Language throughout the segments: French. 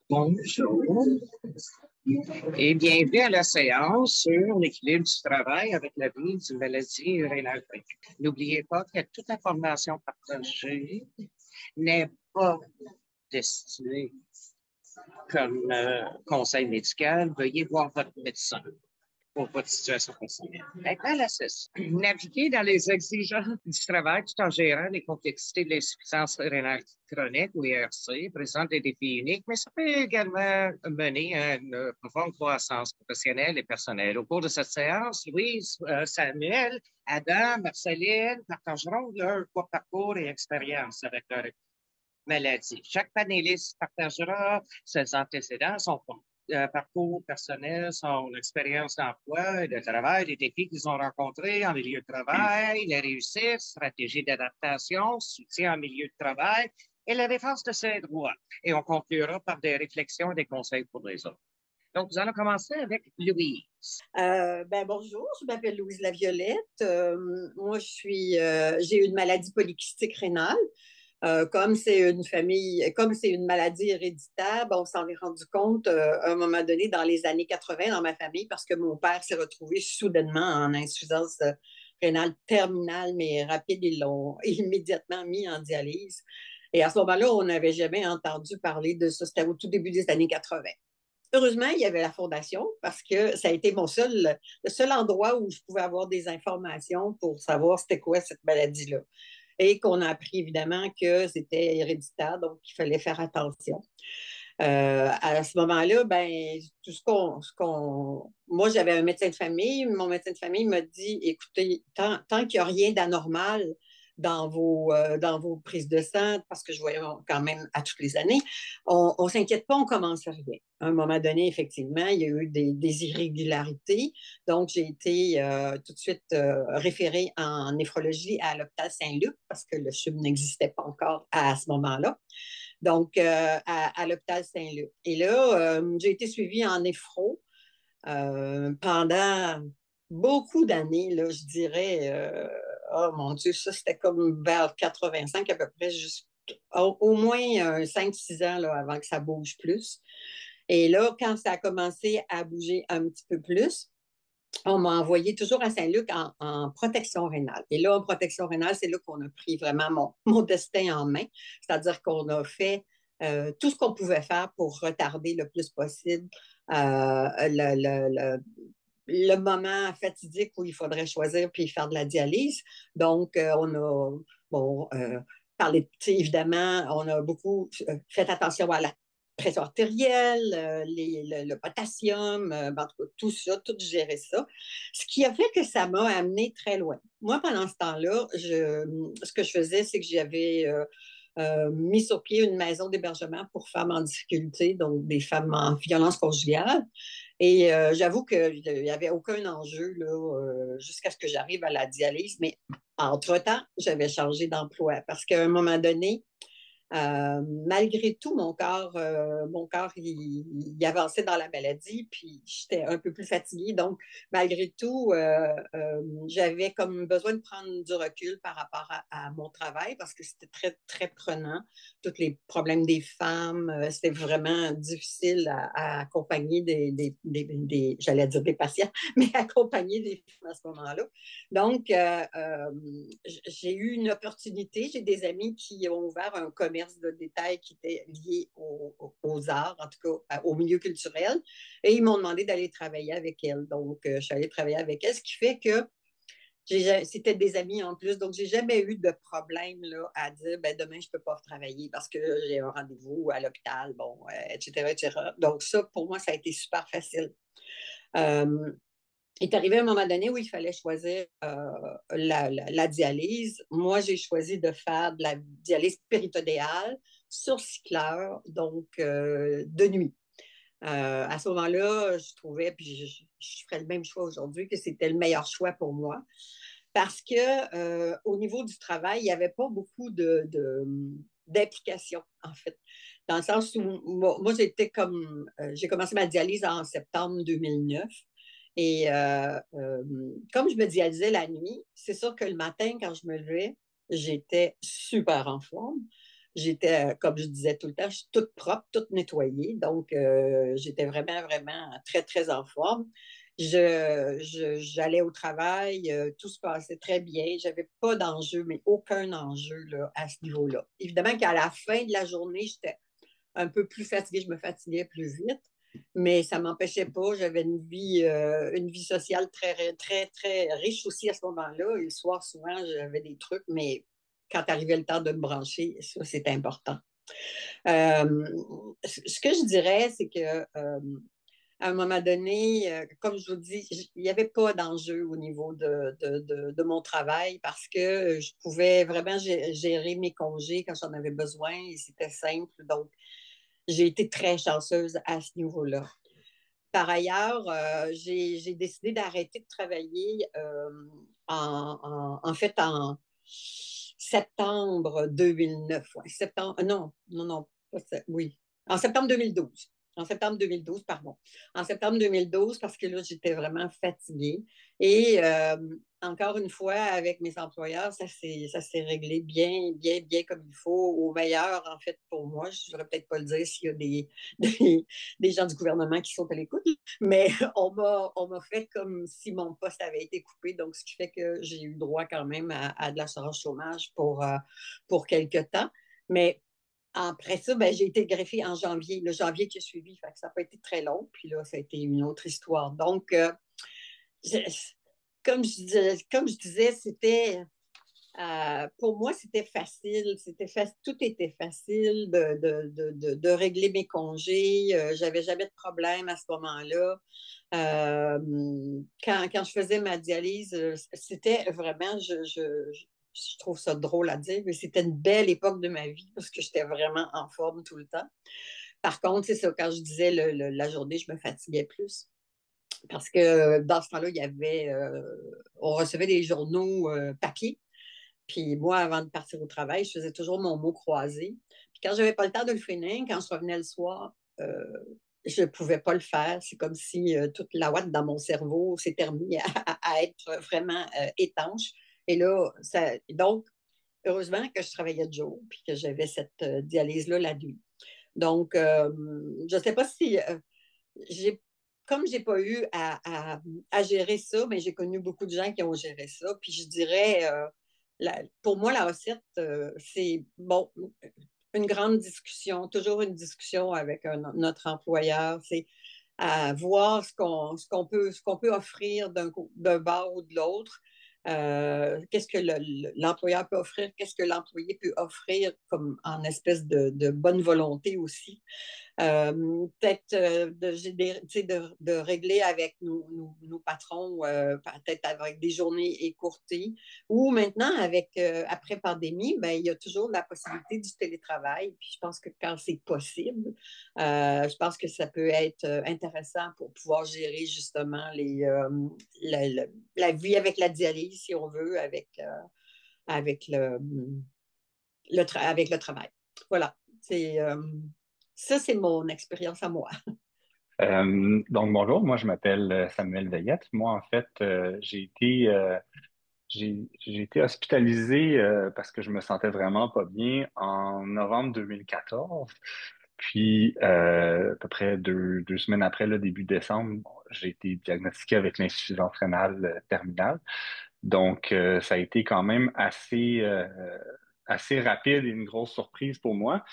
Bonjour et bienvenue à la séance sur l'équilibre du travail avec la vie d'une maladie rénale chronique. N'oubliez pas que toute information partagée n'est pas destinée comme conseil médical. Veuillez voir votre médecin pour votre situation personnelle. Maintenant, la session. Naviguer dans les exigences du travail tout en gérant les complexités de l'insuffisance rénale chronique ou IRC présente des défis uniques, mais ça peut également mener à une profonde croissance professionnelle et personnelle. Au cours de cette séance, Louise, Samuel, Adam, Marceline partageront leur parcours et expérience avec leur maladie. Chaque panéliste partagera ses antécédents, son parcours personnel, son expérience d'emploi et de travail, les défis qu'ils ont rencontrés en milieu de travail, les réussites, stratégies d'adaptation, soutien en milieu de travail et la défense de ses droits. Et on conclura par des réflexions et des conseils pour les autres. Donc, nous allons commencer avec Louise. Bonjour, je m'appelle Louise Laviolette. Moi, j'ai une maladie polykystique rénale. Comme c'est une maladie héréditaire, on s'en est rendu compte à un moment donné dans les années 80 dans ma famille parce que mon père s'est retrouvé soudainement en insuffisance rénale terminale, mais rapide. Ils l'ont immédiatement mis en dialyse. Et à ce moment-là, on n'avait jamais entendu parler de ça. C'était au tout début des années 80. Heureusement, il y avait la fondation parce que ça a été le seul endroit où je pouvais avoir des informations pour savoir c'était quoi cette maladie-là. Et qu'on a appris évidemment que c'était héréditaire, donc il fallait faire attention. À ce moment-là, moi, j'avais un médecin de famille. Mon médecin de famille m'a dit, écoutez, tant qu'il n'y a rien d'anormal dans vos prises de sang, parce que je voyais quand même à toutes les années, on ne s'inquiète pas, on commence rien. À un moment donné, effectivement, il y a eu des irrégularités. Donc, j'ai été tout de suite référée en néphrologie à l'hôpital Saint-Luc parce que le CHUM n'existait pas encore à ce moment-là. Donc, à l'hôpital Saint-Luc. Et là, j'ai été suivie en néphro pendant beaucoup d'années, là, je dirais. Oh mon Dieu, ça, c'était comme vers 85 à peu près, au moins 5-6 ans là, avant que ça bouge plus. Et là, quand ça a commencé à bouger un petit peu plus, on m'a envoyé toujours à Saint-Luc en protection rénale. Et là, en protection rénale, c'est là qu'on a pris vraiment mon destin en main. C'est-à-dire qu'on a fait tout ce qu'on pouvait faire pour retarder le plus possible le moment fatidique où il faudrait choisir puis faire de la dialyse. Donc, on a parlé, évidemment, on a beaucoup fait attention à la pression artérielle, le potassium, en tout cas, tout ça, tout gérer ça. Ce qui a fait que ça m'a amené très loin. Moi, pendant ce temps-là, ce que je faisais, c'est que j'avais mis sur pied une maison d'hébergement pour femmes en difficulté, donc des femmes en violence conjugale. Et j'avoue qu'il n'y avait aucun enjeu là, jusqu'à ce que j'arrive à la dialyse. Mais entre-temps, j'avais changé d'emploi parce qu'à un moment donné, malgré tout, mon corps il avançait dans la maladie, puis j'étais un peu plus fatiguée. Donc, malgré tout, j'avais comme besoin de prendre du recul par rapport à mon travail parce que c'était très, très prenant. Tous les problèmes des femmes, c'était vraiment difficile à accompagner j'allais dire des patients, mais accompagner des femmes à ce moment-là. Donc, j'ai eu une opportunité. J'ai des amis qui ont ouvert un commerce de détail qui était lié aux arts, en tout cas au milieu culturel. Et ils m'ont demandé d'aller travailler avec elles. Donc, je suis allée travailler avec elles, ce qui fait que c'était des amis en plus. Donc, j'ai jamais eu de problème là, à dire demain, je ne peux pas travailler parce que j'ai un rendez-vous à l'hôpital, etc., etc. Donc, ça, pour moi, ça a été super facile. Il est arrivé un moment donné où il fallait choisir la dialyse. Moi, j'ai choisi de faire de la dialyse péritodéale sur cycleur, donc de nuit. À ce moment-là, je trouvais, puis je ferais le même choix aujourd'hui, que c'était le meilleur choix pour moi. Parce que au niveau du travail, il n'y avait pas beaucoup d'implication, en fait. Dans le sens où moi j'ai commencé ma dialyse en septembre 2009. Et comme je me dialysais la nuit, c'est sûr que le matin, quand je me levais, j'étais super en forme. J'étais, comme je disais tout le temps, je suis toute propre, toute nettoyée. Donc, j'étais vraiment, vraiment très, très en forme. J'allais au travail, tout se passait très bien. Je n'avais pas d'enjeu, mais aucun enjeu là, à ce niveau-là. Évidemment qu'à la fin de la journée, j'étais un peu plus fatiguée, je me fatiguais plus vite, mais ça ne m'empêchait pas. J'avais une vie sociale très, très, très riche aussi à ce moment-là. Et le soir, souvent, j'avais des trucs, mais quand arrivait le temps de me brancher, ça, c'est important. Euh, Ce que je dirais, c'est que à un moment donné, comme je vous dis, il n'y avait pas d'enjeu au niveau de mon travail parce que je pouvais vraiment gérer mes congés quand j'en avais besoin et c'était simple. Donc, j'ai été très chanceuse à ce niveau-là. Par ailleurs, j'ai décidé d'arrêter de travailler en fait en septembre 2009. Ouais, septembre, non, non, non, oui, en septembre 2012. En septembre 2012, pardon. En septembre 2012, parce que là, j'étais vraiment fatiguée. Et encore une fois, avec mes employeurs, ça s'est réglé bien, bien, bien comme il faut, au meilleur, en fait, pour moi. Je ne devrais peut-être pas le dire s'il y a des, des gens du gouvernement qui sont à l'écoute, mais on m'a fait comme si mon poste avait été coupé, donc ce qui fait que j'ai eu droit quand même à de l'assurance chômage pour quelques temps. Mais après ça, ben, j'ai été greffée en janvier, le janvier qui a suivi, fait que ça n'a pas été très long, puis là, ça a été une autre histoire. Donc, je- comme je disais, c'était pour moi, c'était facile. Tout était facile de régler mes congés. J'avais jamais de problème à ce moment-là. Quand je faisais ma dialyse, c'était vraiment, je trouve ça drôle à dire, mais c'était une belle époque de ma vie parce que j'étais vraiment en forme tout le temps. Par contre, c'est ça, quand je disais la journée, je me fatiguais plus. Parce que dans ce temps-là, on recevait des journaux papier. Puis moi, avant de partir au travail, je faisais toujours mon mot croisé. Puis quand je n'avais pas le temps de le finir, quand je revenais le soir, je ne pouvais pas le faire. C'est comme si toute la ouate dans mon cerveau s'était remis à être vraiment étanche. Et là, donc, heureusement que je travaillais de jour, puis que j'avais cette dialyse-là la nuit. Donc, je ne sais pas si j'ai comme j'ai pas eu à gérer ça, mais j'ai connu beaucoup de gens qui ont géré ça. Puis je dirais, pour moi, la recette, c'est bon, une grande discussion, toujours une discussion avec notre employeur. C'est à voir ce qu'on peut offrir d'un bord ou de l'autre. Qu'est-ce que l'employeur peut offrir, qu'est-ce que l'employé peut offrir comme en espèce de bonne volonté aussi. Peut-être de régler avec nos patrons, peut-être avec des journées écourtées. Ou maintenant, après pandémie, ben, il y a toujours la possibilité du télétravail. Puis je pense que quand c'est possible, je pense que ça peut être intéressant pour pouvoir gérer justement la vie avec la dialyse, si on veut, avec avec le travail. Voilà. Ça, c'est mon expérience à moi. Donc bonjour, moi je m'appelle Samuel Veillette. Moi en fait j'ai été hospitalisé parce que je me sentais vraiment pas bien en novembre 2014. Puis à peu près deux semaines après, le début décembre, bon, j'ai été diagnostiqué avec l'insuffisance rénale terminale. Donc ça a été quand même assez rapide et une grosse surprise pour moi.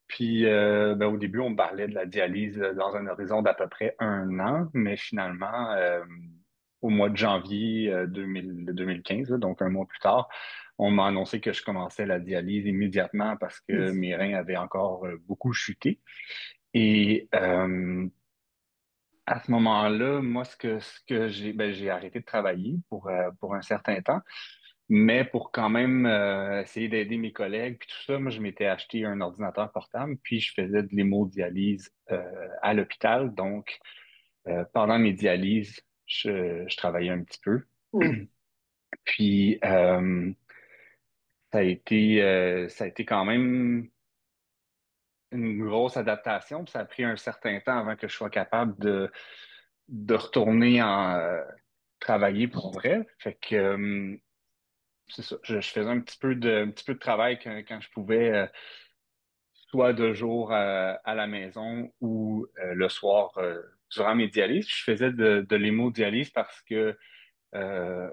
Puis ben, au début, on me parlait de la dialyse dans un horizon d'à peu près un an, mais finalement, au mois de janvier 2015, là, donc un mois plus tard, on m'a annoncé que je commençais la dialyse immédiatement parce que mes reins avaient encore beaucoup chuté. Et à ce moment-là, moi, ce que j'ai arrêté de travailler pour un certain temps. Mais pour quand même essayer d'aider mes collègues, puis tout ça, moi, je m'étais acheté un ordinateur portable, puis je faisais de l'hémodialyse à l'hôpital. Donc, pendant mes dialyses, je travaillais un petit peu. Mm. Puis, ça a été quand même une grosse adaptation, puis ça a pris un certain temps avant que je sois capable de retourner travailler pour vrai. Fait que, c'est ça. Je faisais un petit peu de travail quand je pouvais soit de jour à la maison ou le soir durant mes dialyses. Je faisais de l'hémodialyse parce que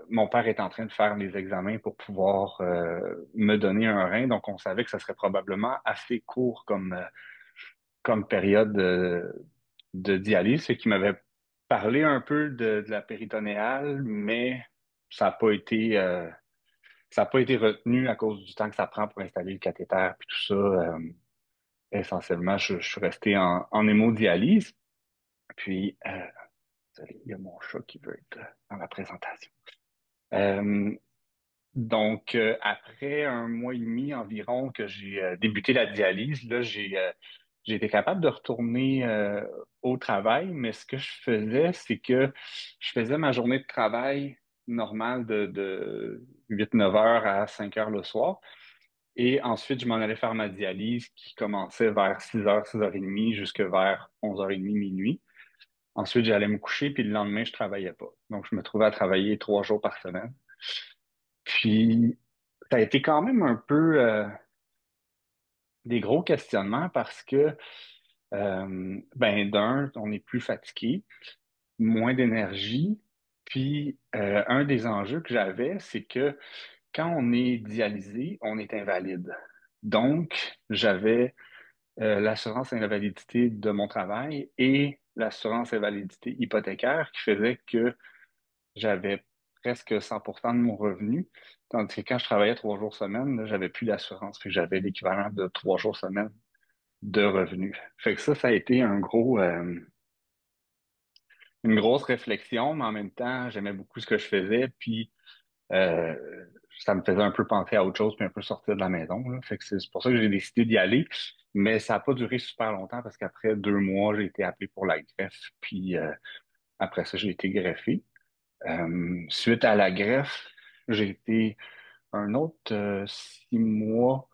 mon père est en train de faire les examens pour pouvoir me donner un rein, donc on savait que ça serait probablement assez court comme période de dialyse, ce qui m'avait parlé un peu de la péritonéale, mais ça n'a pas été ça n'a pas été retenu à cause du temps que ça prend pour installer le cathéter puis tout ça. Essentiellement, je suis resté en hémodialyse. Puis, désolé, il y a mon chat qui veut être dans la présentation. Euh, donc, après un mois et demi environ que j'ai débuté la dialyse, là, j'ai été capable de retourner au travail, mais ce que je faisais, c'est que je faisais ma journée de travail normale de 8-9 heures à 5 heures le soir. Et ensuite, je m'en allais faire ma dialyse qui commençait vers 6h, 6h30 jusque vers 11h30, minuit. Ensuite, j'allais me coucher, puis le lendemain, je travaillais pas. Donc, je me trouvais à travailler 3 jours par semaine. Puis, ça a été quand même un peu des gros questionnements parce que, ben, d'un, on est plus fatigué, moins d'énergie. Puis, un des enjeux que j'avais, c'est que quand on est dialysé, on est invalide. Donc, j'avais l'assurance invalidité de mon travail et l'assurance invalidité hypothécaire qui faisait que j'avais presque 100% de mon revenu, tandis que quand je travaillais 3 jours semaine, là, j'avais plus d'assurance, fait que j'avais l'équivalent de 3 jours semaine de revenus. Fait que ça a été une grosse réflexion, mais en même temps, j'aimais beaucoup ce que je faisais, puis euh, ça me faisait un peu penser à autre chose, puis un peu sortir de la maison, là. Fait que c'est pour ça que j'ai décidé d'y aller. Mais ça n'a pas duré super longtemps parce qu'après 2 mois, j'ai été appelé pour la greffe. Puis après ça, j'ai été greffé. Suite à la greffe, j'ai été un autre 6 mois,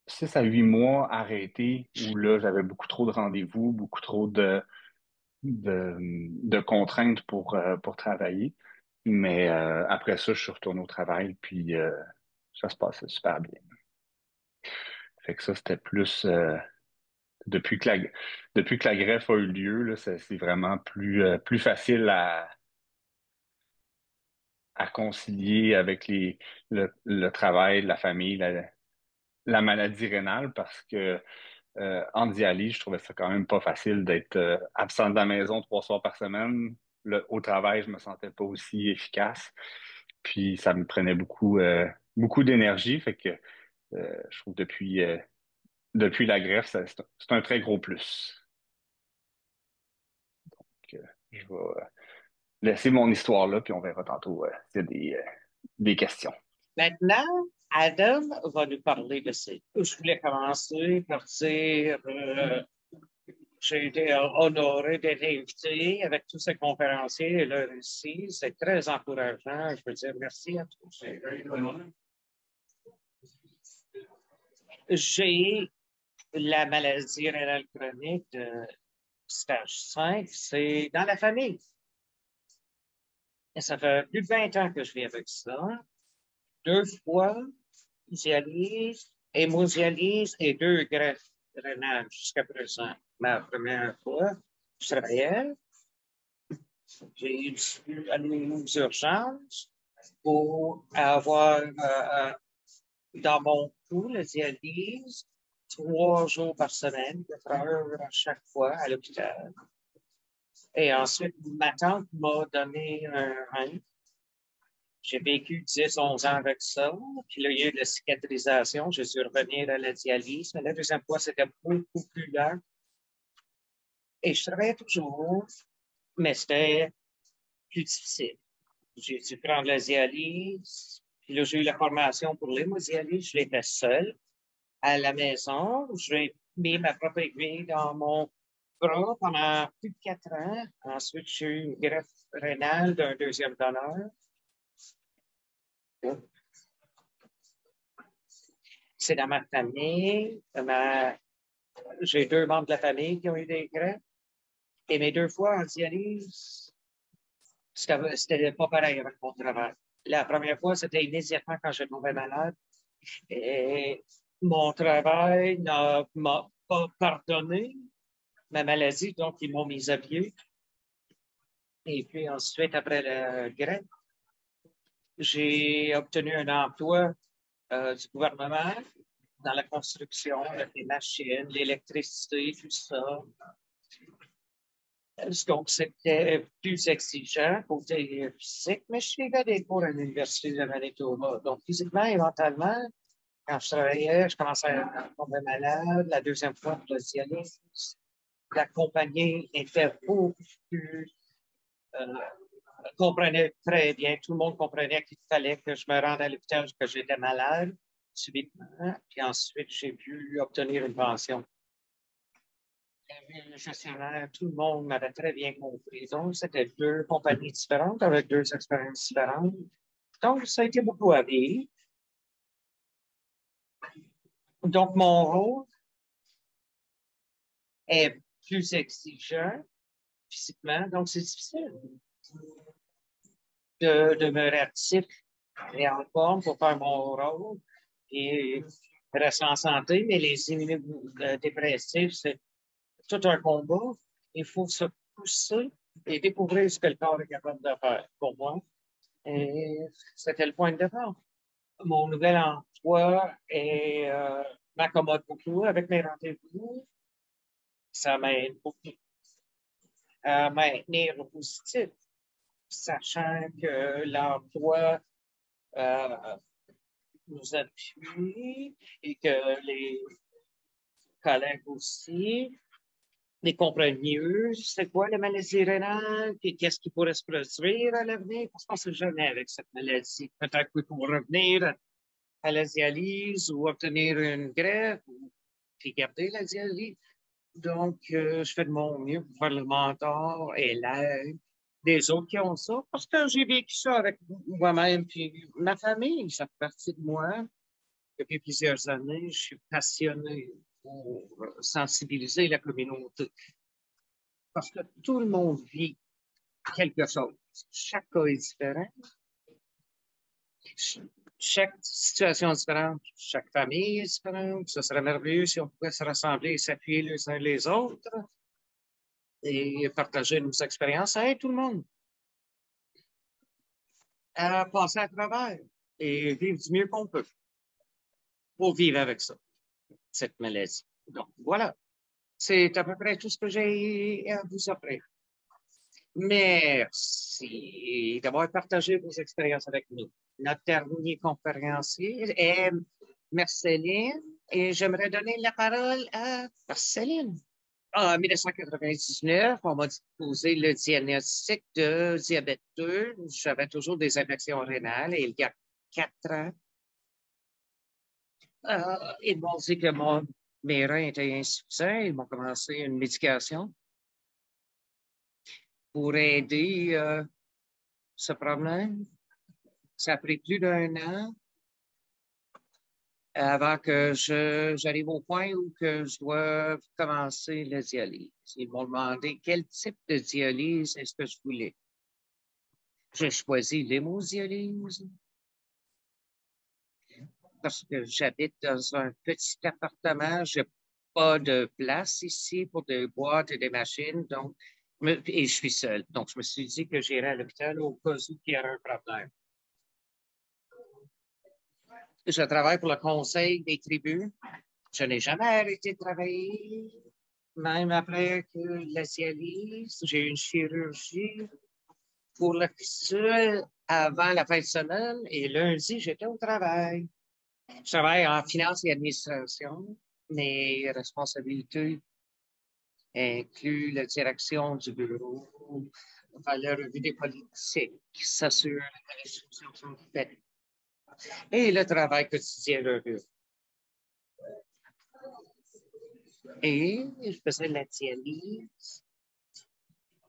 6 à 8 mois arrêté où là, j'avais beaucoup trop de rendez-vous, beaucoup trop de contraintes pour travailler. Mais après ça, je suis retourné au travail, puis ça se passait super bien. Fait que ça, c'était plus depuis que la greffe a eu lieu, là, c'est vraiment plus facile à concilier avec le travail, la famille, la maladie rénale, parce que en dialyse, je trouvais ça quand même pas facile d'être absent de la maison 3 soirs par semaine. Au travail, je me sentais pas aussi efficace. Puis ça me prenait beaucoup d'énergie. Fait que je trouve depuis la greffe, c'est un très gros plus. Donc, je vais laisser mon histoire là, puis on verra tantôt s'il y a des questions. Maintenant, Adam va nous parler de ça. Je voulais commencer par dire j'ai été honoré d'être invité avec tous ces conférenciers là ici. C'est très encourageant. Je veux dire merci à tous. J'ai la maladie rénale chronique de stage 5. C'est dans la famille. Et ça fait plus de 20 ans que je vis avec ça. 2 fois dialyse, hémodialyse et 2 greffes rénales jusqu'à présent. Ma première fois, je travaillais. J'ai dû aller aux urgences pour avoir dans mon coup la dialyse 3 jours par semaine, 4 heures à chaque fois à l'hôpital. Et ensuite, ma tante m'a donné un rein. J'ai vécu 10-11 ans avec ça. Puis là, il y a eu de la cicatrisation. J'ai dû revenir à la dialyse. Mais la deuxième fois, c'était beaucoup plus lent. Et je travaillais toujours, mais c'était plus difficile. J'ai dû prendre la dialyse. Puis là, j'ai eu la formation pour l'hémodialyse. Je l'ai fait seul à la maison. J'ai mis ma propre aiguille dans mon bras pendant plus de 4 ans. Ensuite, j'ai eu une greffe rénale d'un deuxième donneur. C'est dans ma famille. J'ai 2 membres de la famille qui ont eu des greffes. Et mes 2 fois en dialyse, c'était pas pareil avec mon travail. La première fois, c'était immédiatement quand je tombais malade. Et Mon travail m'a pas pardonné ma maladie, donc ils m'ont mis à pied. Et puis ensuite, après la grève, j'ai obtenu un emploi du gouvernement dans la construction, des machines, l'électricité, tout ça. Donc, c'était plus exigeant côté physique, mais je suivais des cours à l'Université de Manitoba. Donc, physiquement, éventuellement, quand je travaillais, je commençais à tomber malade. La deuxième fois, pour la dialyse, la compagnie était beaucoup plus euh, comprenait très bien, tout le monde comprenait qu'il fallait que je me rende à l'hôpital, que j'étais malade subitement, puis ensuite j'ai pu obtenir une pension. Le gestionnaire, tout le monde m'avait très bien compris. Donc, c'était deux compagnies différentes avec deux expériences différentes. Donc, ça a été beaucoup à vivre. Donc, mon rôle est plus exigeant physiquement. Donc, c'est difficile de demeurer actif et en forme pour faire mon rôle et rester en santé. Mais les immunodépressifs, c'est tout un combat. Il faut se pousser et découvrir ce que le corps est capable de faire pour moi. Et c'était le point de départ. Mon nouvel emploi m'accommode beaucoup avec mes rendez-vous. Ça m'aide beaucoup à maintenir le positif, sachant que l'emploi euh, nous appuie et que les collègues aussi les comprennent mieux. C'est quoi la maladie rénale? Puis qu'est-ce qui pourrait se produire à l'avenir? Parce qu'on ne sait jamais avec cette maladie. Peut-être qu'il faut revenir à la dialyse ou obtenir une greffe ou puis garder la dialyse. Donc, je fais de mon mieux pour faire le mentor et l'aide des autres qui ont ça, parce que j'ai vécu ça avec moi-même, puis ma famille, ça fait partie de moi. Depuis plusieurs années, je suis passionné pour sensibiliser la communauté, parce que tout le monde vit quelque chose. Chaque cas est différent. Chaque situation est différente, chaque famille est différente. Ce serait merveilleux si on pouvait se rassembler et s'appuyer les uns les autres et partager nos expériences. Ça aide tout le monde à passer à travers et vivre du mieux qu'on peut pour vivre avec ça, cette maladie. Donc, voilà. C'est à peu près tout ce que j'ai à vous offrir. Merci d'avoir partagé vos expériences avec nous. Notre dernier conférencier est Marceline et j'aimerais donner la parole à Marceline. En 1999, on m'a posé le diagnostic de diabète 2. J'avais toujours des infections rénales et il y a 4 ans, ils m'ont dit que mes reins étaient insuffisants. Ils m'ont commencé une médication pour aider ce problème. Ça a pris plus d'1 an avant que j'arrive au point où que je dois commencer la dialyse. Ils m'ont demandé quel type de dialyse est-ce que je voulais. J'ai choisi l'hémodialyse parce que j'habite dans un petit appartement. J'ai pas de place ici pour des boîtes et des machines, donc, et je suis seul. Donc, je me suis dit que j'irais à l'hôpital au cas où il y aurait un problème. Je travaille pour le Conseil des tribus. Je n'ai jamais arrêté de travailler, même après que la dialyse. J'ai eu une chirurgie pour la fistule avant la fin de semaine et lundi, j'étais au travail. Je travaille en finance et administration. Mes responsabilités incluent la direction du bureau, la revue des politiques, s'assurer que les instructions sont faites et le travail quotidien de bureau. Et je faisais la dialyse,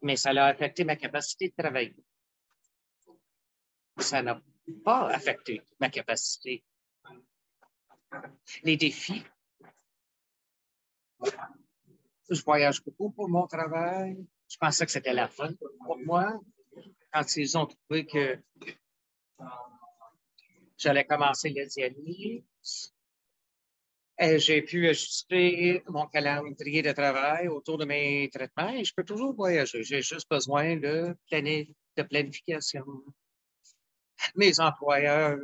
mais ça a affecté ma capacité de travailler. Ça n'a pas affecté ma capacité. Les défis. Je voyage beaucoup pour mon travail. Je pensais que c'était la fin pour moi. Quand ils ont trouvé que j'allais commencer la dialyse, J'ai pu ajuster mon calendrier de travail autour de mes traitements et je peux toujours voyager. J'ai juste besoin de planification. Mes employeurs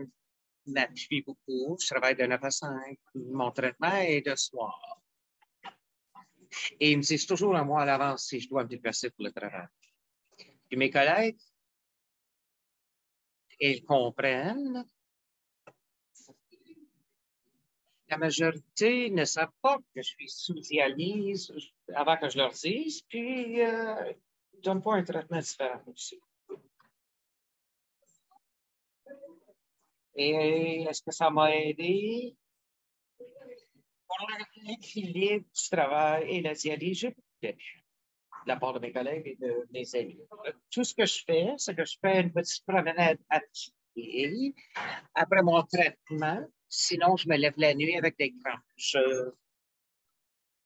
m'appuient beaucoup. Je travaille de 9 à 5. Mon traitement est de soir. Et ils me disent toujours un mois à l'avance si je dois me déplacer pour le travail. Puis mes collègues, ils comprennent. La majorité ne savent pas que je suis sous dialyse avant que je leur dise, puis ils ne donnent pas un traitement différent aussi. Et est-ce que ça m'a aidé? Pour l'équilibre du travail et la dialyse, j'ai de la part de mes collègues et de mes amis. Tout ce que je fais, c'est que je fais une petite promenade à pied après mon traitement. Sinon, je me lève la nuit avec des crampes. Je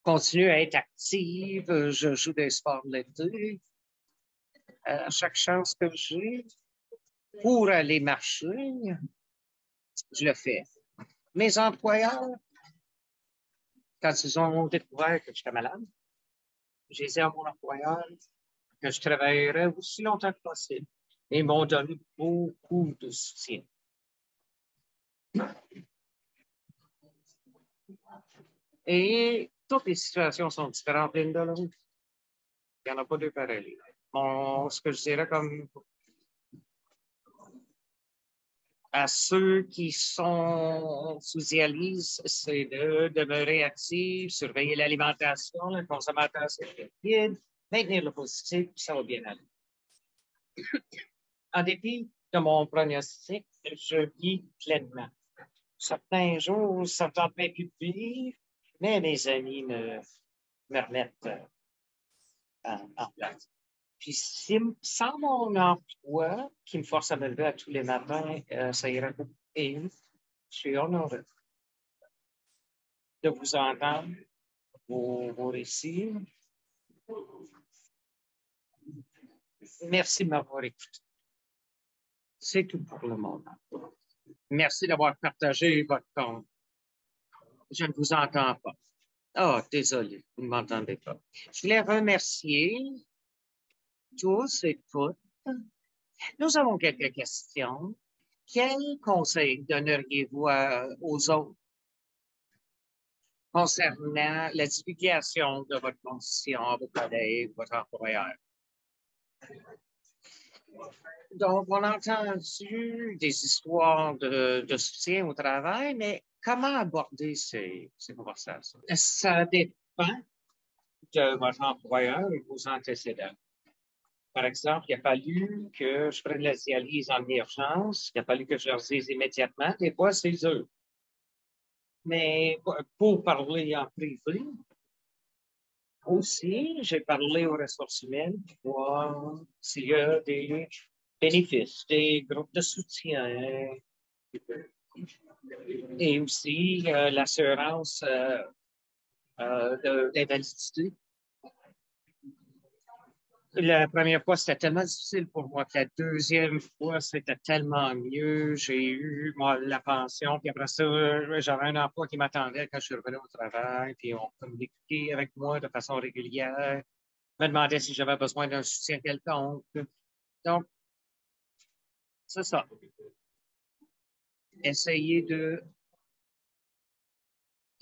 continue à être active. Je joue des sports l'été. À chaque chance que j'ai pour aller marcher, je le fais. Mes employeurs, quand ils ont découvert que j'étais malade, j'ai dit à mon employeur que je travaillerais aussi longtemps que possible. Et ils m'ont donné beaucoup de soutien. Et toutes les situations sont différentes l'une de l'autre. Il n'y en a pas deux pareils. Ce que je dirais comme à ceux qui sont sous dialyse, c'est de demeurer actifs, surveiller l'alimentation, la consommation liquide, maintenir le positif, puis ça va bien aller. En dépit de mon pronostic, je vis pleinement. Certains jours, ça ne tente même plus de vivre, mais mes amis me remettent en place. Puis sans mon emploi, qui me force à me lever à tous les matins, ça irait beaucoup. Et je suis honoré de vous entendre, vos récits. Merci de m'avoir écouté. C'est tout pour le moment. Merci d'avoir partagé votre compte. Je ne vous entends pas. Oh, désolé, vous ne m'entendez pas. Je voulais remercier tous et toutes. Nous avons quelques questions. Quels conseils donneriez-vous aux autres concernant la divulgation de votre condition à vos collègues, votre employeur? Donc, on a entendu des histoires de soutien au travail, mais comment aborder ces conversations? Ça dépend de votre employeur et de vos antécédents. Par exemple, il a fallu que je prenne la dialyse en urgence, il a fallu que je leur dise immédiatement, des fois, c'est eux. Mais pour parler en privé, aussi, j'ai parlé aux ressources humaines pour voir s'il y a des bénéfices, des groupes de soutien et aussi l'assurance d'invalidité. La première fois, c'était tellement difficile pour moi que la deuxième fois, c'était tellement mieux. J'ai eu la pension, puis après ça, j'avais un emploi qui m'attendait quand je suis revenu au travail, puis on communiquait avec moi de façon régulière, me demandait si j'avais besoin d'un soutien quelconque. Donc, c'est ça. Essayez de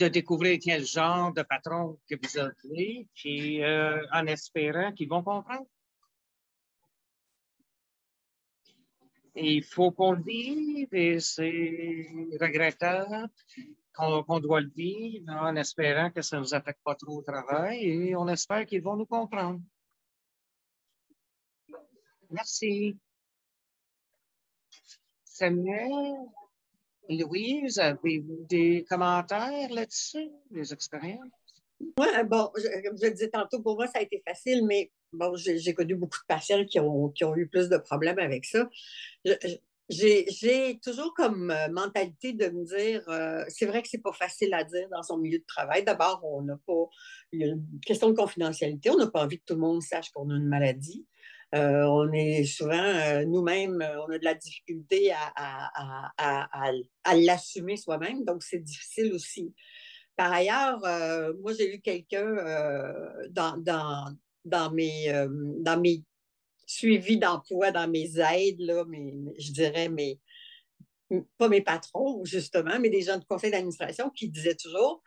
découvrir quel genre de patron que vous avez, puis en espérant qu'ils vont comprendre. Il faut qu'on le vive et c'est regrettable qu'on doit le vivre en espérant que ça ne nous affecte pas trop au travail et on espère qu'ils vont nous comprendre. Merci. Samuel, Louise, avez-vous des commentaires là-dessus, des expériences? Moi, bon, je le disais tantôt, pour moi, ça a été facile, mais bon, j'ai connu beaucoup de patients qui ont eu plus de problèmes avec ça. J'ai toujours comme mentalité de me dire, c'est vrai que c'est pas facile à dire dans son milieu de travail. D'abord, on n'a pas, il y a une question de confidentialité. On n'a pas envie que tout le monde sache qu'on a une maladie. On est souvent, nous-mêmes, on a de la difficulté à l'assumer soi-même, donc c'est difficile aussi Par ailleurs, moi, j'ai eu quelqu'un dans mes suivis d'emploi, dans mes aides, là, je dirais pas mes patrons, justement, mais des gens de conseil d'administration qui disaient toujours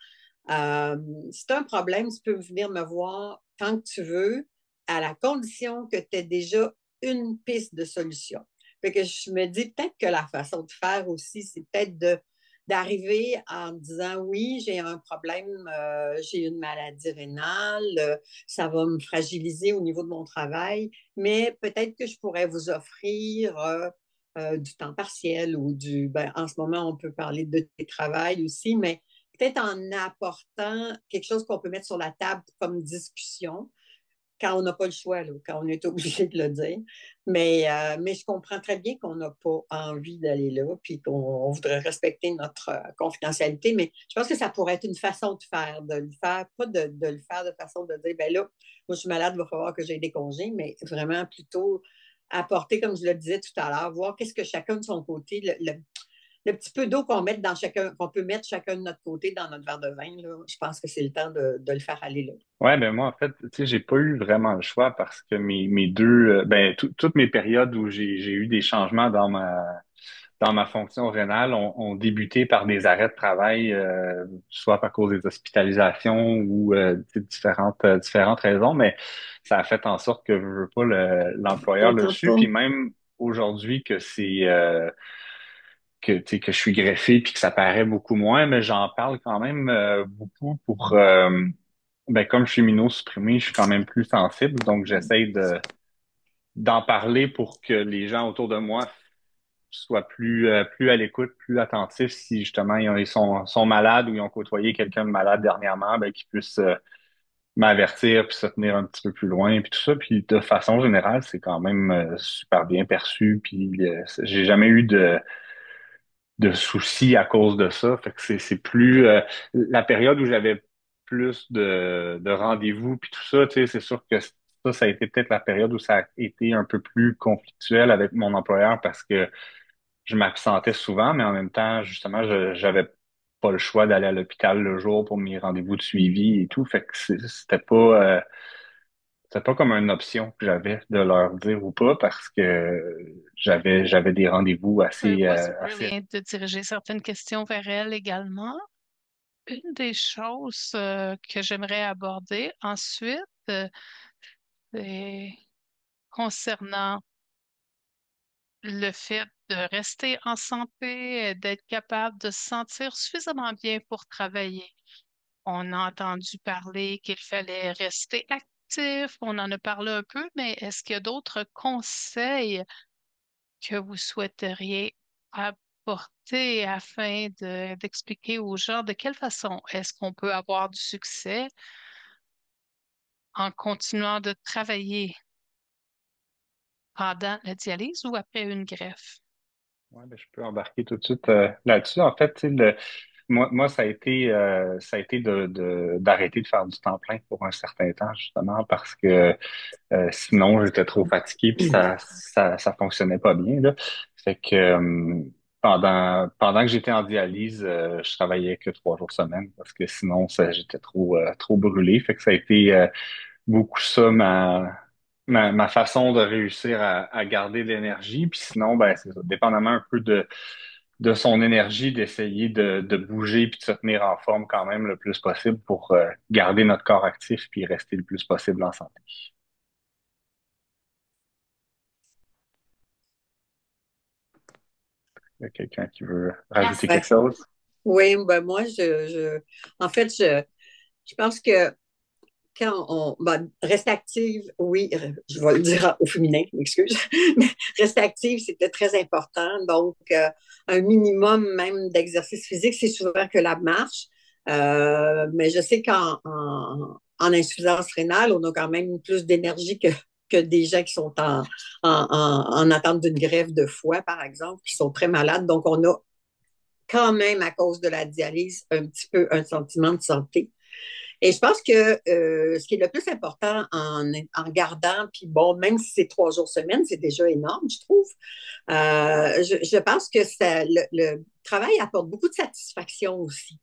si tu as un problème, tu peux venir me voir tant que tu veux, à la condition que tu aies déjà une piste de solution. Fait que je me dis peut-être que la façon de faire aussi, c'est peut-être d'arriver en disant oui, j'ai un problème, j'ai une maladie rénale, ça va me fragiliser au niveau de mon travail, mais peut-être que je pourrais vous offrir du temps partiel ou en ce moment, on peut parler de télétravail aussi, mais peut-être en apportant quelque chose qu'on peut mettre sur la table comme discussion quand on n'a pas le choix, là, quand on est obligé de le dire. Mais je comprends très bien qu'on n'a pas envie d'aller là, puis qu'on voudrait respecter notre confidentialité, mais je pense que ça pourrait être une façon de faire, de le faire, pas de le faire de façon de dire, ben là, moi je suis malade, il va falloir que j'aie des congés, mais vraiment plutôt apporter, comme je le disais tout à l'heure, voir qu'est-ce que chacun de son côté, le petit peu d'eau qu'on peut mettre chacun de notre côté dans notre verre de vin, là, je pense que c'est le temps de le faire aller là. Ouais, ben moi, en fait, tu sais, j'ai pas eu vraiment le choix parce que mes deux, toutes mes périodes où j'ai eu des changements dans ma fonction rénale ont débuté par des arrêts de travail, soit à cause des hospitalisations ou différentes raisons, mais ça a fait en sorte que je veux pas l'employeur le J'entends su, pas. puis même aujourd'hui que tu sais, que je suis greffé puis que ça paraît beaucoup moins, mais j'en parle quand même beaucoup pour comme je suis immunosupprimé, je suis quand même plus sensible, donc j'essaie d'en parler pour que les gens autour de moi soient plus à l'écoute, plus attentifs si justement sont malades ou ils ont côtoyé quelqu'un de malade dernièrement, ben qu'ils puissent m'avertir puis se tenir un petit peu plus loin puis tout ça. Puis de façon générale, c'est quand même super bien perçu. Puis j'ai jamais eu de soucis à cause de ça. Fait que c'est plus la période où j'avais plus de rendez-vous puis tout ça, tu sais, c'est sûr que ça a été peut-être la période où ça a été un peu plus conflictuel avec mon employeur parce que je m'absentais souvent, mais en même temps, justement, j'avais pas le choix d'aller à l'hôpital le jour pour mes rendez-vous de suivi et tout. Fait que c'était pas comme une option que j'avais de leur dire ou pas parce que j'avais des rendez-vous Moi, c'est assez. brillant de diriger certaines questions vers elle également. Une des choses que j'aimerais aborder ensuite, c'est concernant le fait de rester en santé, d'être capable de se sentir suffisamment bien pour travailler. On a entendu parler qu'il fallait rester actif, on en a parlé un peu, mais est-ce qu'il y a d'autres conseils que vous souhaiteriez apporter afin d'expliquer aux gens de quelle façon est-ce qu'on peut avoir du succès en continuant de travailler pendant la dialyse ou après une greffe? Ouais, ben, je peux embarquer tout de suite là-dessus. En fait, tu sais, moi, ça a été d'arrêter de faire du temps plein pour un certain temps, justement, parce que sinon, j'étais trop fatigué puis ça fonctionnait pas bien, là. Fait que pendant que j'étais en dialyse, je travaillais que 3 jours semaine parce que sinon, j'étais trop brûlé. Fait que ça a été beaucoup ça ma façon de réussir à garder l'énergie. Puis sinon, ben, c'est ça, dépendamment un peu de son énergie, d'essayer de bouger puis de se tenir en forme quand même le plus possible pour garder notre corps actif puis rester le plus possible en santé. Il y a quelqu'un qui veut rajouter Parfait. quelque chose? Oui, ben moi, en fait, je pense que reste active, oui, je vais le dire au féminin, m'excuse, mais rester active, c'était très important. Donc, un minimum même d'exercice physique, c'est souvent que la marche. Mais je sais en insuffisance rénale, on a quand même plus d'énergie que des gens qui sont en attente d'une greffe de foie, par exemple, qui sont très malades. Donc, on a quand même, à cause de la dialyse, un petit peu un sentiment de santé. Et je pense que ce qui est le plus important en gardant, puis bon, même si c'est 3 jours semaine, c'est déjà énorme, je trouve. Je pense que le travail apporte beaucoup de satisfaction aussi.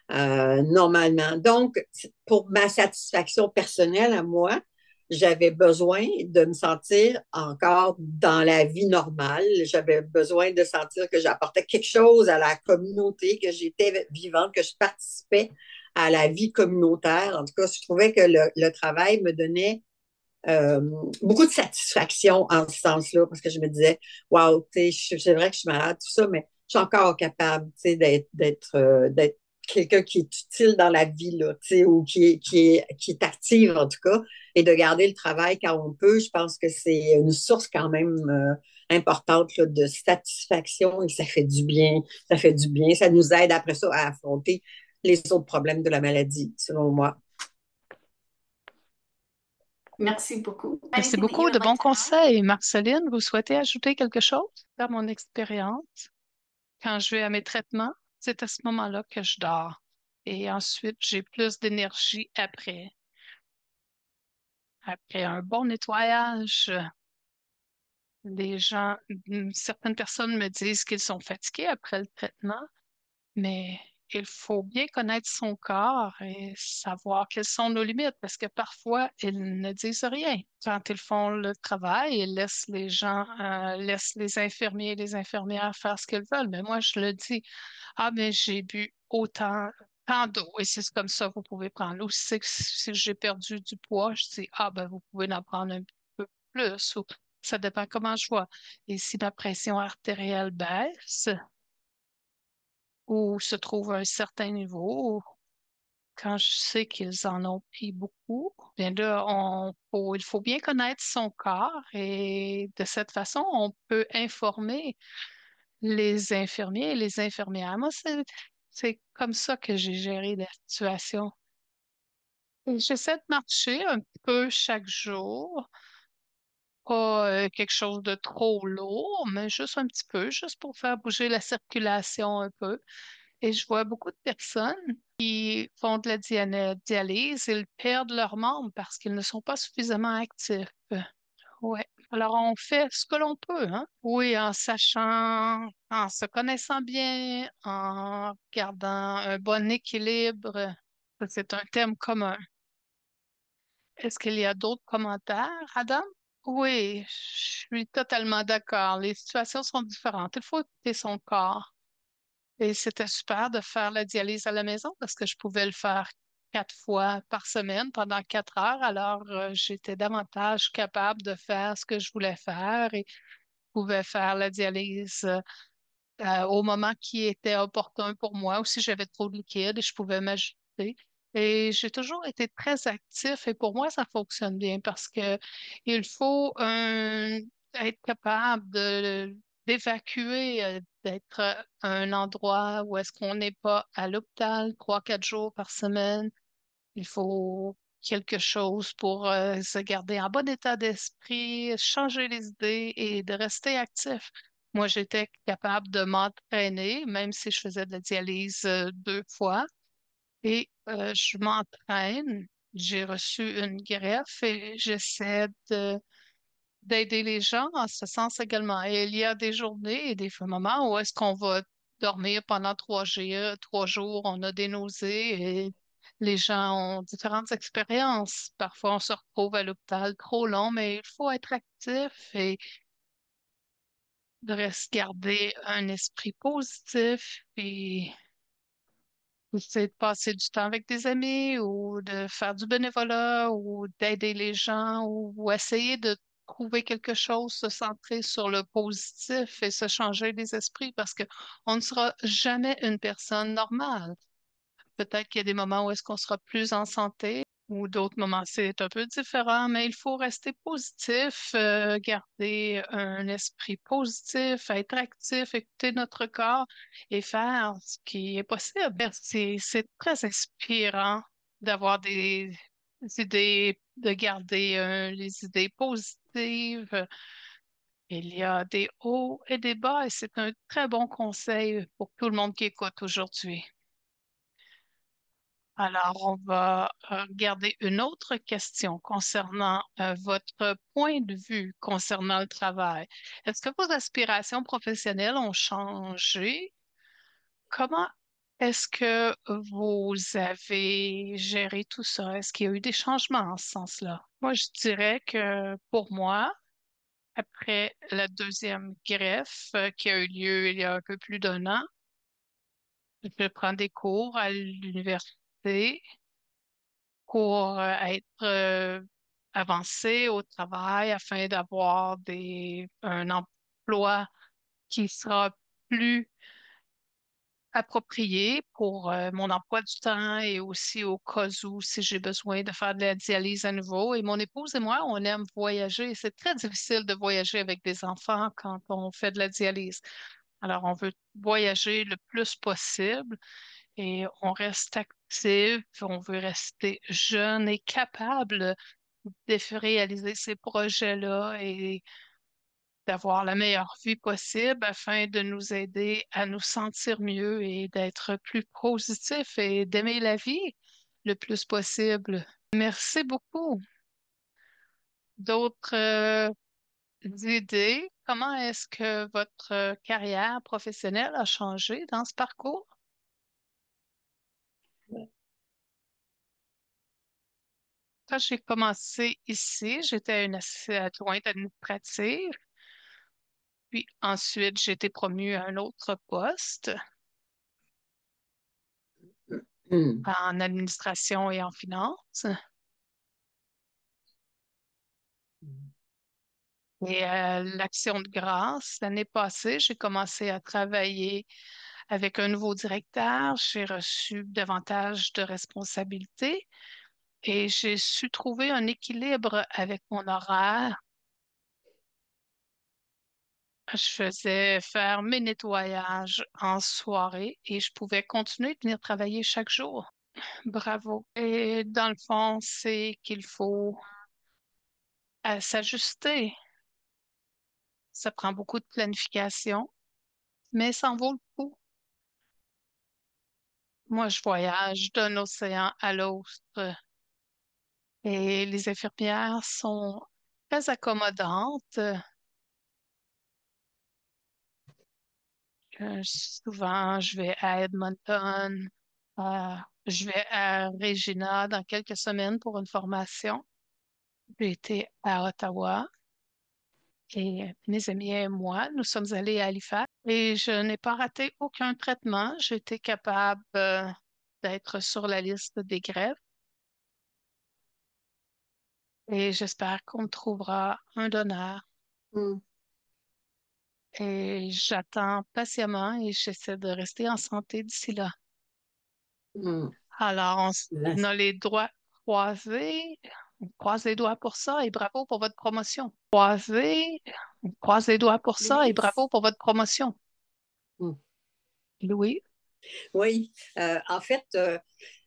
normalement. Donc, pour ma satisfaction personnelle à moi, j'avais besoin de me sentir encore dans la vie normale. J'avais besoin de sentir que j'apportais quelque chose à la communauté, que j'étais vivante, que je participais à la vie communautaire. En tout cas, je trouvais que le travail me donnait euh, beaucoup de satisfaction en ce sens-là, parce que je me disais, wow, c'est vrai que je suis malade, tout ça, mais je suis encore capable, d'être quelqu'un qui est utile dans la vie, là, ou qui est active, en tout cas, et de garder le travail quand on peut. Je pense que c'est une source quand même importante là, de satisfaction et ça fait du bien. Ça fait du bien. Ça nous aide après ça à affronter les autres problèmes de la maladie, selon moi. Merci beaucoup. Merci Anything that you beaucoup would de like bons to add? conseils. Marceline, vous souhaitez ajouter quelque chose? Dans mon expérience, quand je vais à mes traitements, c'est à ce moment-là que je dors. Et ensuite, j'ai plus d'énergie après. Après un bon nettoyage, certaines personnes me disent qu'ils sont fatigués après le traitement, mais il faut bien connaître son corps et savoir quelles sont nos limites parce que parfois, ils ne disent rien. Quand ils font le travail, ils laissent les gens, laissent les infirmiers et les infirmières faire ce qu'ils veulent. Mais moi, je le dis, ah, mais j'ai bu tant d'eau et c'est comme ça que vous pouvez prendre. Ou si j'ai perdu du poids, je dis, ah, ben, vous pouvez en prendre un peu plus ou ça dépend comment je vois. Et si ma pression artérielle baisse, ou se trouve à un certain niveau, quand je sais qu'ils en ont pris beaucoup, bien là, il faut bien connaître son corps et de cette façon, on peut informer les infirmiers et les infirmières. Moi, c'est comme ça que j'ai géré la situation. Et j'essaie de marcher un peu chaque jour, pas quelque chose de trop lourd, mais juste un petit peu, juste pour faire bouger la circulation un peu. Et je vois beaucoup de personnes qui font de la dialyse, ils perdent leurs membres parce qu'ils ne sont pas suffisamment actifs. Ouais. Alors, on fait ce que l'on peut, hein? Oui, en sachant, en se connaissant bien, en gardant un bon équilibre. Ça, c'est un thème commun. Est-ce qu'il y a d'autres commentaires, Adam? Oui, je suis totalement d'accord. Les situations sont différentes. Il faut écouter son corps. Et c'était super de faire la dialyse à la maison parce que je pouvais le faire 4 fois par semaine pendant 4 heures. Alors, j'étais davantage capable de faire ce que je voulais faire et pouvais faire la dialyse au moment qui était opportun pour moi ou si j'avais trop de liquide, je pouvais m'ajouter. Et j'ai toujours été très actif et pour moi, ça fonctionne bien parce que il faut être capable d'évacuer, d'être à un endroit où est-ce qu'on n'est pas à l'hôpital 3, 4 jours par semaine. Il faut quelque chose pour se garder en bon état d'esprit, changer les idées et de rester actif. Moi, j'étais capable de m'entraîner, même si je faisais de la dialyse 2 fois. Et je m'entraîne. J'ai reçu une greffe et j'essaie d'aider les gens en ce sens également. Et il y a des journées et des moments où est-ce qu'on va dormir pendant 3 jours, on a des nausées et les gens ont différentes expériences. Parfois, on se retrouve à l'hôpital trop long, mais il faut être actif et de rester garder un esprit positif et essayer de passer du temps avec des amis ou de faire du bénévolat ou d'aider les gens ou essayer de trouver quelque chose, se centrer sur le positif et se changer les esprits parce que on ne sera jamais une personne normale. Peut-être qu'il y a des moments où est-ce qu'on sera plus en santé ou d'autres moments c'est un peu différent, mais il faut rester positif, garder un esprit positif, être actif, écouter notre corps et faire ce qui est possible. C'est très inspirant d'avoir des idées, de garder les idées positives. Il y a des hauts et des bas et c'est un très bon conseil pour tout le monde qui écoute aujourd'hui. Alors, on va regarder une autre question concernant votre point de vue concernant le travail. Est-ce que vos aspirations professionnelles ont changé? Comment Est-ce que vous avez géré tout ça? Est-ce qu'il y a eu des changements en ce sens-là? Moi, je dirais que pour moi, après la deuxième greffe qui a eu lieu il y a un peu plus d'un an, je prends des cours à l'université pour être avancé au travail afin d'avoir un emploi qui sera plus approprié pour mon emploi du temps et aussi au cas où si j'ai besoin de faire de la dialyse à nouveau. Et mon épouse et moi, on aime voyager. C'est très difficile de voyager avec des enfants quand on fait de la dialyse. Alors, on veut voyager le plus possible et on reste actif, on veut rester jeune et capable de réaliser ces projets-là et d'avoir la meilleure vie possible afin de nous aider à nous sentir mieux et d'être plus positif et d'aimer la vie le plus possible. Merci beaucoup. D'autres idées? Comment est-ce que votre carrière professionnelle a changé dans ce parcours? Quand j'ai commencé ici, j'étais une adjointe administrative, puis ensuite j'ai été promue à un autre poste Hmm. en administration et en finance. Et l'Action de grâce, l'année passée, j'ai commencé à travailler avec un nouveau directeur. J'ai reçu davantage de responsabilités et j'ai su trouver un équilibre avec mon horaire. Je faisais faire mes nettoyages en soirée et je pouvais continuer de venir travailler chaque jour. Bravo. Et dans le fond, c'est qu'il faut s'ajuster. Ça prend beaucoup de planification, mais ça en vaut le coup. Moi, je voyage d'un océan à l'autre et les infirmières sont très accommodantes. Souvent, je vais à Edmonton, euh, je vais à Regina dans quelques semaines pour une formation. J'ai été à Ottawa et mes amis et moi, nous sommes allés à Halifax et je n'ai pas raté aucun traitement. J'ai été capable d'être sur la liste des greffes et j'espère qu'on me trouvera un donneur. Hmm. Et j'attends patiemment et j'essaie de rester en santé d'ici là. Hmm. Alors, Là, on a les doigts croisés. On croise les doigts pour ça et bravo pour votre promotion. Croisés, on croise les doigts pour ça et Louise. bravo pour votre promotion. Hmm. Louis? Oui, en fait,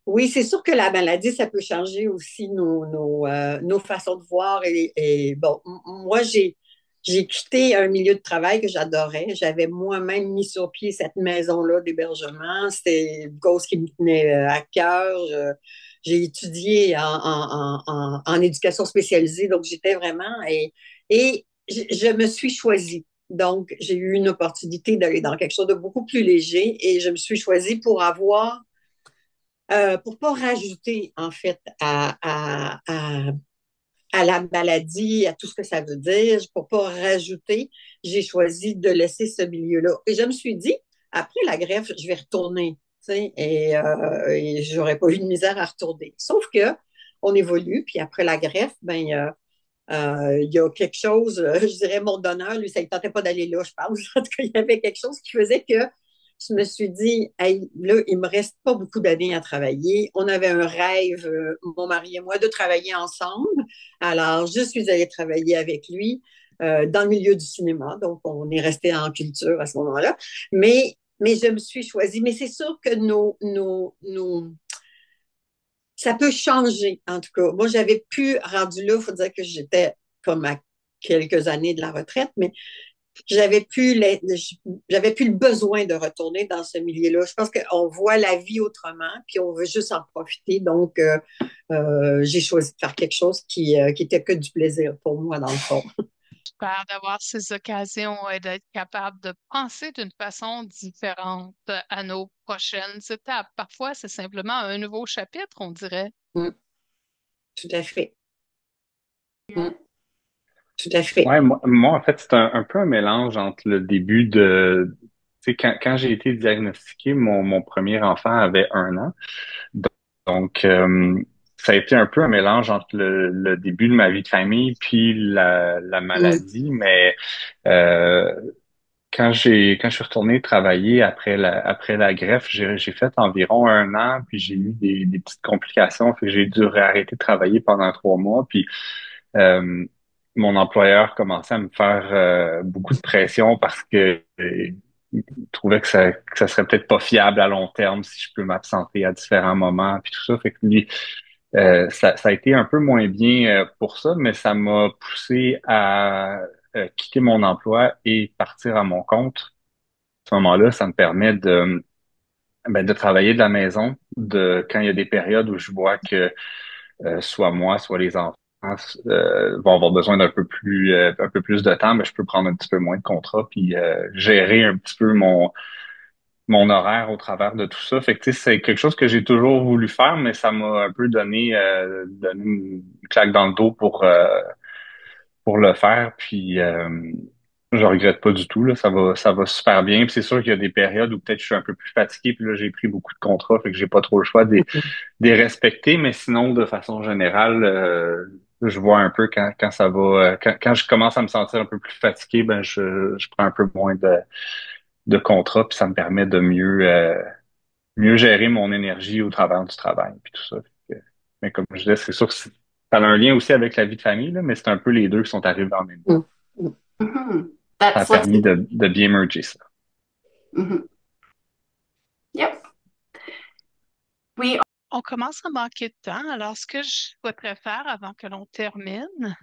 oui, c'est sûr que la maladie, ça peut changer aussi nos façons de voir. Et bon, moi, j'ai quitté un milieu de travail que j'adorais. J'avais moi-même mis sur pied cette maison-là d'hébergement. C'était une cause qui me tenait à cœur. J'ai étudié en éducation spécialisée, donc j'étais vraiment... Et je me suis choisie. Donc, j'ai eu une opportunité d'aller dans quelque chose de beaucoup plus léger et je me suis choisie pour pas rajouter, en fait, à la maladie, à tout ce que ça veut dire, pour pas rajouter, j'ai choisi de laisser ce milieu-là. Et je me suis dit, après la greffe, je vais retourner, tu sais, et j'aurais pas eu de misère à retourner. Sauf que on évolue, puis après la greffe, ben, il y a quelque chose, je dirais mon donneur, lui, ça ne tentait pas d'aller là, je pense. En tout cas, il y avait quelque chose qui faisait que je me suis dit, hey, là, il me reste pas beaucoup d'années à travailler. On avait un rêve, mon mari et moi, de travailler ensemble. Alors, je suis allée travailler avec lui dans le milieu du cinéma. Donc, on est resté en culture à ce moment-là. Mais je me suis choisie. Mais c'est sûr que ça peut changer, en tout cas. Moi, j'avais pu, rendu là, il faut dire que j'étais comme à quelques années de la retraite, mais j'avais plus, j'avais plus le besoin de retourner dans ce milieu-là. Je pense qu'on voit la vie autrement, puis on veut juste en profiter. Donc, j'ai choisi de faire quelque chose qui était que du plaisir pour moi, dans le fond. j'espère d'avoir ces occasions et d'être capable de penser d'une façon différente à nos prochaines étapes. Parfois, c'est simplement un nouveau chapitre, on dirait. Mm, tout à fait. Mm, tout à fait. Ouais, moi, en fait, c'est un peu un mélange entre le début de... Tu sais, quand j'ai été diagnostiqué, mon premier enfant avait 1 an. Donc, ça a été un peu un mélange entre le début de ma vie de famille puis la Mm, maladie. Mais euh, quand je suis retourné travailler après la greffe, j'ai fait environ 1 an, puis j'ai eu des petites complications. Fait que j'ai dû réarrêter de travailler pendant 3 mois. Puis euh, mon employeur commençait à me faire beaucoup de pression parce que il trouvait que ça serait peut-être pas fiable à long terme si je peux m'absenter à différents moments puis tout ça. Fait que lui, ça a été un peu moins bien pour ça, mais ça m'a poussé à quitter mon emploi et partir à mon compte. À ce moment-là, ça me permet de travailler de la maison, quand il y a des périodes où je vois que soit moi, soit les enfants vont avoir besoin un peu plus de temps, mais je peux prendre un petit peu moins de contrat puis gérer un petit peu mon horaire au travers de tout ça. Fait que tu sais, c'est quelque chose que j'ai toujours voulu faire, mais ça m'a un peu donné une claque dans le dos pour le faire. Puis je regrette pas du tout, là. Ça va super bien. Puis c'est sûr qu'il y a des périodes où peut-être je suis un peu plus fatigué, puis là, j'ai pris beaucoup de contrats, fait que j'ai pas trop le choix des respecter, mais sinon, de façon générale, je vois un peu quand ça va, quand je commence à me sentir un peu plus fatigué, ben je prends un peu moins de contrats, puis ça me permet de mieux gérer mon énergie au travers du travail, puis tout ça. Fait que- mais comme je disais, c'est sûr que ça a un lien aussi avec la vie de famille, là, mais c'est un peu les deux qui sont arrivés en même temps. mm, mm. Mhm. Ça a Let's permis de bien merger ça. mhm. Yep. We On commence à manquer de temps, alors ce que je souhaiterais faire avant que l'on termine,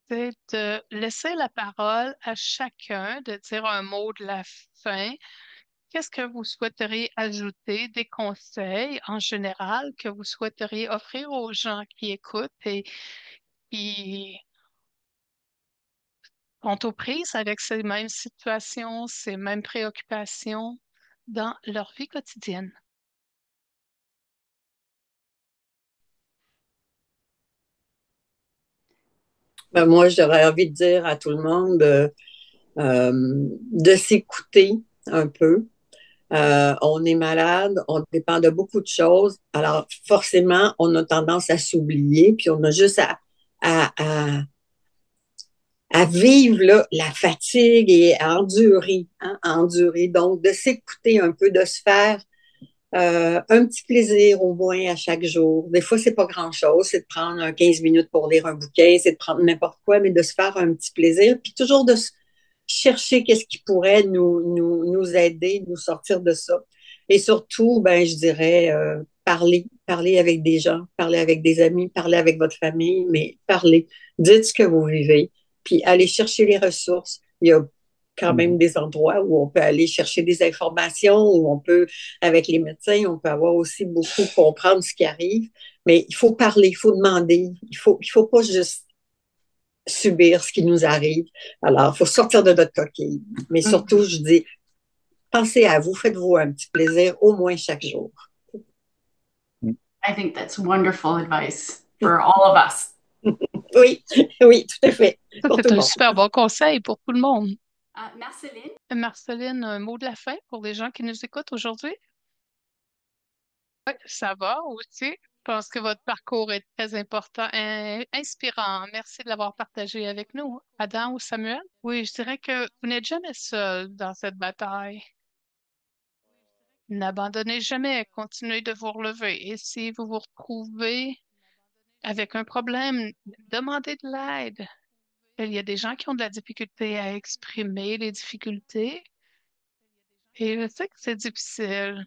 c'est de laisser la parole à chacun, de dire un mot de la fin. Qu'est-ce que vous souhaiteriez ajouter, des conseils en général que vous souhaiteriez offrir aux gens qui écoutent et qui sont aux prises avec ces mêmes situations, ces mêmes préoccupations dans leur vie quotidienne? Ben, moi, j'aurais envie de dire à tout le monde euh, de s'écouter un peu. On est malade, on dépend de beaucoup de choses. Alors, forcément, on a tendance à s'oublier, puis on a juste à, à, à vivre là, la fatigue et à endurer, hein, à endurer. Donc, de s'écouter un peu, de se faire un petit plaisir au moins à chaque jour. Des fois, c'est pas grand-chose, c'est de prendre 15 minutes pour lire un bouquin, c'est de prendre n'importe quoi, mais de se faire un petit plaisir, puis toujours de chercher qu'est-ce qui pourrait nous aider, nous sortir de ça. Et surtout, ben, je dirais parler avec des gens, parler avec des amis, parler avec votre famille, mais parler. Dites ce que vous vivez, puis allez chercher les ressources. Il y a quand même Mhm. des endroits où on peut aller chercher des informations, où on peut, avec les médecins, on peut avoir aussi beaucoup comprendre ce qui arrive. Mais il faut parler, il faut demander, il faut pas juste subir ce qui nous arrive. Alors, il faut sortir de notre coquille. Mais surtout, mhm. je dis, pensez à vous, faites-vous un petit plaisir au moins chaque jour. I think that's wonderful advice for all of us. Oui, oui, tout à fait, Ça, pour tout c'est le un monde. super bon conseil pour tout le monde. Marceline? Marceline, un mot de la fin pour les gens qui nous écoutent aujourd'hui? Oui, ça va aussi. Je pense que votre parcours est très important et inspirant. Merci de l'avoir partagé avec nous. Adam ou Samuel? Oui, je dirais que vous n'êtes jamais seul dans cette bataille. N'abandonnez jamais, continuez de vous relever. Et si vous vous retrouvez avec un problème, demandez de l'aide. Il y a des gens qui ont de la difficulté à exprimer les difficultés et je sais que c'est difficile,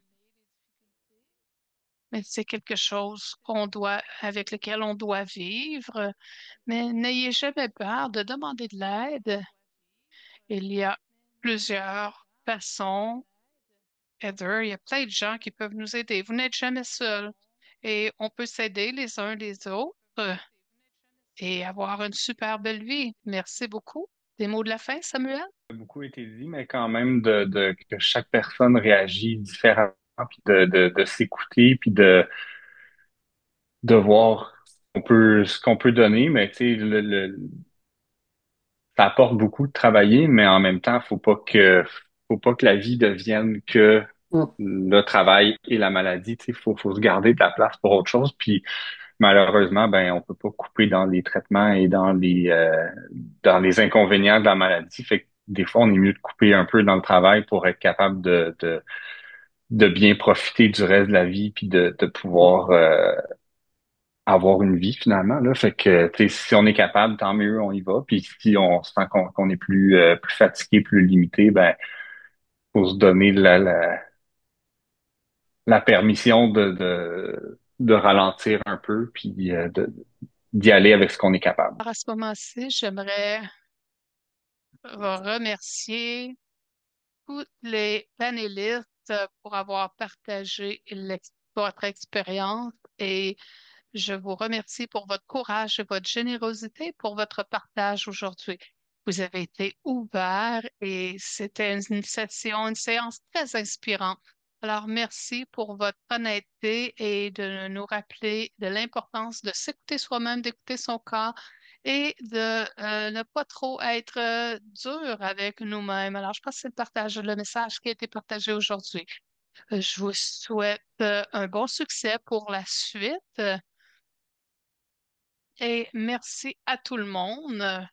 mais c'est quelque chose avec lequel on doit vivre. Mais n'ayez jamais peur de demander de l'aide. Il y a plusieurs façons. Heather, il y a plein de gens qui peuvent nous aider. Vous n'êtes jamais seul et on peut s'aider les uns les autres et avoir une super belle vie. Merci beaucoup. Des mots de la fin, Samuel? Beaucoup été dit, mais quand même que chaque personne réagit différemment, puis de s'écouter, puis de voir ce qu'on peut donner, mais tu sais, ça apporte beaucoup de travailler, mais en même temps, faut pas que la vie devienne que Mm. le travail et la maladie. Tu sais, faut se garder de la place pour autre chose. Puis malheureusement, ben, on peut pas couper dans les traitements et dans les inconvénients de la maladie. Fait que des fois, on est mieux de couper un peu dans le travail pour être capable de bien profiter du reste de la vie puis de pouvoir avoir une vie finalement là. Fait que tu sais, si on est capable, tant mieux, on y va. Puis si on sent qu'on est plus fatigué, plus limité, ben faut se donner la permission de ralentir un peu puis d'y aller avec ce qu'on est capable. Alors, à ce moment-ci, j'aimerais remercier tous les panélistes pour avoir partagé votre expérience et je vous remercie pour votre courage et votre générosité pour votre partage aujourd'hui. Vous avez été ouverts et c'était une séance très inspirante. Alors, merci pour votre honnêteté et de nous rappeler de l'importance de s'écouter soi-même, d'écouter son corps et de ne pas trop être dur avec nous-mêmes. Alors, je pense que c'est le message qui a été partagé aujourd'hui. Je vous souhaite un bon succès pour la suite et merci à tout le monde.